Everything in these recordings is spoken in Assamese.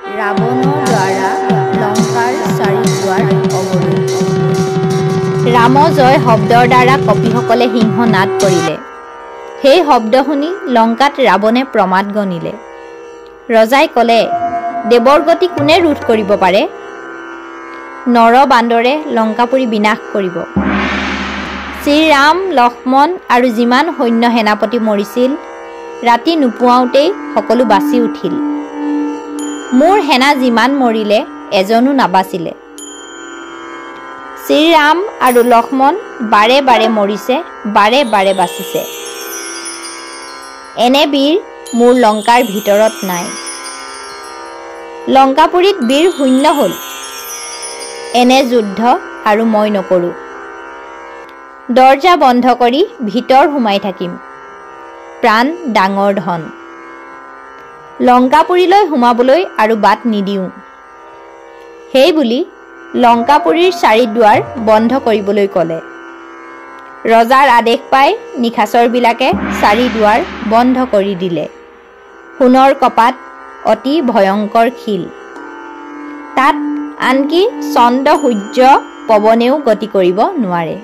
ৰাৱণৰ দ্বাৰা লংকাৰ চাৰিদ্বাৰ অৱৰোধ। ৰাম জয় শব্দৰ দ্বাৰা কপিসকলে সিংহনাদ কৰিলে। সেই শব্দ শুনি লংকাত ৰাৱণে প্ৰমাদ গণিলে। ৰজাই ক'লে, দেৱৰ গতি কোনে ৰোধ কৰিব পাৰে? নৰ বান্দৰে লংকাপুৰী বিনাশ কৰিব। শ্ৰীৰাম, লক্ষ্মণ আৰু যিমান সৈন্য সেনাপতি মৰিছিল, ৰাতি নোপোৱাওঁতেই সকলো বাচি উঠিল। মোৰ সেনা যিমান মৰিলে, এজনো নাবাচিলে। শ্ৰীৰাম আৰু লক্ষ্মণ বাৰে বাৰে মৰিছে, বাৰে বাৰে বাচিছে। এনে বীৰ মোৰ লংকাৰ ভিতৰত নাই। লংকাপুৰীত বীৰ শূন্য হ'ল। এনে যুদ্ধ আৰু মই নকৰোঁ। দৰজা বন্ধ কৰি ভিতৰ সোমাই থাকিম। প্ৰাণ ডাঙৰ ধন। লংকাপুৰীলৈ সোমাবলৈ আৰু বাট নিদিওঁ। সেই বুলি লংকাপুৰীৰ চাৰিদ্বাৰ বন্ধ কৰিবলৈ ক'লে। ৰজাৰ আদেশ পাই নিশাচৰবিলাকে চাৰিদ্বাৰ বন্ধ কৰি দিলে। সোণৰ কপাট, অতি ভয়ংকৰ শিল। তাত আনকি চন্দ্ৰ সূৰ্য পৱনেও গতি কৰিব নোৱাৰে।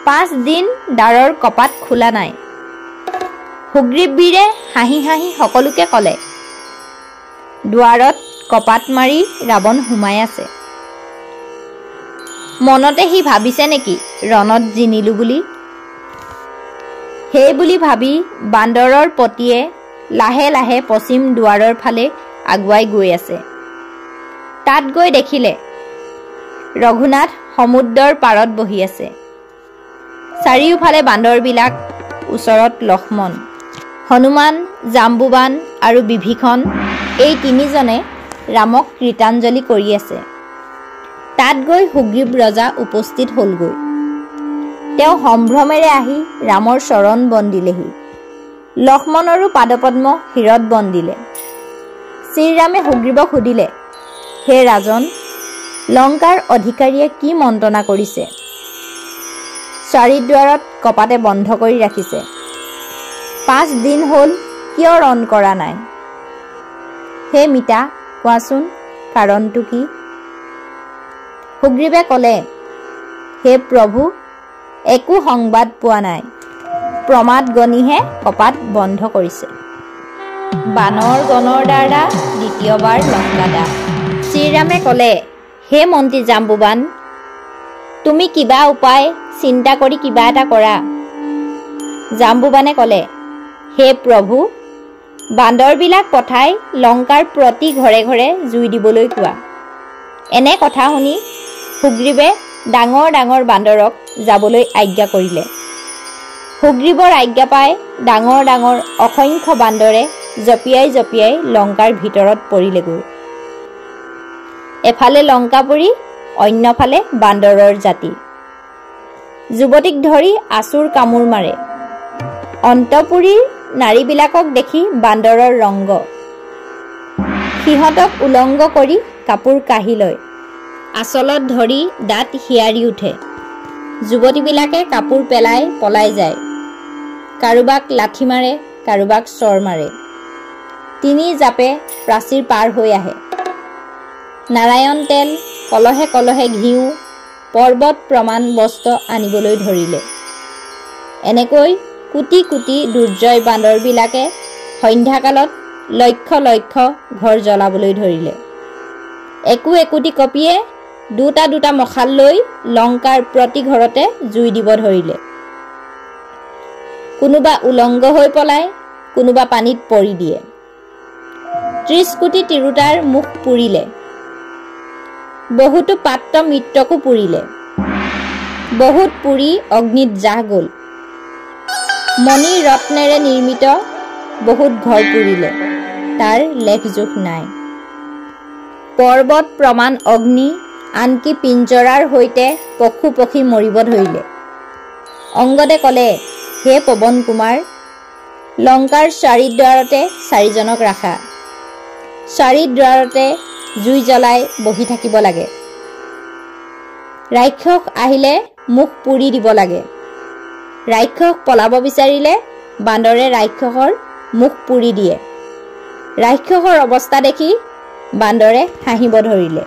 5 দিন দ্বাৰৰ কপাট খোলা নাই। সুগ্ৰীৱ বীৰে হাঁহি হাঁহি সকলোকে ক'লে, দুৱাৰত কপাট মাৰি ৰাৱণ সোমাই আছে। মনতে সি ভাবিছে নেকি ৰণত জিনিলো বুলি? সেই বুলি ভাবি বান্দৰৰ পতিয়ে লাহে লাহে পশ্চিম দুৱাৰৰ ফালে আগুৱাই গৈ আছে। তাত গৈ দেখিলে ৰঘুনাথ সমুদ্ৰৰ পাৰত বহি আছে। চাৰিওফালে বান্দৰবিলাক, ওচৰত লক্ষ্মণ, হনুমান, জাম্বুবান আৰু বিভীষণ, এই তিনিজনে ৰামক কৃতাঞ্জলি কৰি আছে। তাত গৈ সুগ্ৰীৱ ৰজা উপস্থিত হ'লগৈ। তেওঁ সম্ভ্ৰমেৰে আহি ৰামৰ চৰণ বন্দিলেহি। লক্ষ্মণৰো পাদপদ্ম শিৰত বন্দিলে। শ্ৰীৰামে সুগ্ৰীৱক সুধিলে, হে ৰাজন, লংকাৰ অধিকাৰীয়ে কি মন্ত্ৰণা কৰিছে? চাৰিদ্বাৰত কপাটে বন্ধ কৰি ৰাখিছে। 5 দিন হ'ল কিয় ৰণ কৰা নাই? হে মিতা, কোৱাচোন কাৰণটো কি? সুগ্ৰীৱে ক'লে, হে প্ৰভু, একো সংবাদ পোৱা নাই। প্ৰমাদ গণিহে কপাট বন্ধ কৰিছে। বানৰ গণৰ দ্বাৰা দ্বিতীয়বাৰ লংকা দাহ। শ্ৰীৰামে ক'লে, হে মন্ত্ৰী জাম্বুবান, তুমি কিবা উপায় চিন্তা কৰি কিবা এটা কৰা। জাম্বুবানে ক'লে, হে প্ৰভু, বান্দৰবিলাক পঠাই লংকাৰ প্ৰতি ঘৰে ঘৰে জুই দিবলৈ কোৱা। এনে কথা শুনি সুগ্ৰীৱে ডাঙৰ ডাঙৰ বান্দৰক যাবলৈ আজ্ঞা কৰিলে। সুগ্ৰীৱৰ আজ্ঞা পাই ডাঙৰ ডাঙৰ অসংখ্য বান্দৰে জঁপিয়াই জঁপিয়াই লংকাৰ ভিতৰত পৰিলেগৈ। এফালে লংকাপুৰী, অন্যফালে বান্দৰৰ জাতি। যুৱতীক ধৰি আচুৰ কামোৰ মাৰে। অন্তপুৰীৰ নাৰীবিলাকক দেখি বান্দৰৰ ৰংগ। সিহঁতক উলংগ কৰি কাপোৰ কাঢ়ি লয়। আচলত ধৰি দাঁত হিয়াৰি উঠে। যুৱতীবিলাকে কাপোৰ পেলাই পলাই যায়। কাৰোবাক লাঠি মাৰে, কাৰোবাক চৰ মাৰে। 3 জাপে প্ৰাচীৰ পাৰ হৈ আহে। নাৰায়ণ তেল, কলহে কলহে ঘিউ, পৰ্বত প্ৰমাণ বস্ত্ৰ আনিবলৈ ধৰিলে। এনেকৈ কোটি কোটি দুৰ্জয় বান্দৰবিলাকে সন্ধ্যাকালত লক্ষ লক্ষ ঘৰ জ্বলাবলৈ ধৰিলে। একো একোটি কপিয়ে দুটা দুটা মখাল লৈ লংকাৰ প্ৰতি ঘৰতে জুই দিব ধৰিলে। কোনোবা উলংগ হৈ পলায়, কোনোবা পানীত পৰি দিয়ে। 30 কোটি তিৰোতাৰ মুখ পুৰিলে। বহুতো পাত্ৰ মিত্ৰকো পুৰিলে। বহুত পুৰি অগ্নিত জাহ গ'ল। মণি ৰত্নেৰে নিৰ্মিত বহুত ঘৰ পুৰিলে, তাৰ লেখ জোখ নাই। পৰ্বত প্ৰমাণ অগ্নি, আনকি পিঞ্জৰাৰ সৈতে পশু পক্ষী মৰিব ধৰিলে। অংগদে ক'লে, হে পৱন কুমাৰ, লংকাৰ চাৰিদ্বাৰতে 4 জনক ৰাখা। চাৰিদ্বাৰতে জুই জ্বলাই বহি থাকিব লাগে। ৰাক্ষস আহিলে মুখ পুৰি দিব লাগে। ৰাক্ষস পলাব বিচাৰিলে বান্দৰে ৰাক্ষসৰ মুখ পুৰি দিয়ে। ৰাক্ষসৰ অৱস্থা দেখি বান্দৰে হাঁহিব ধৰিলে।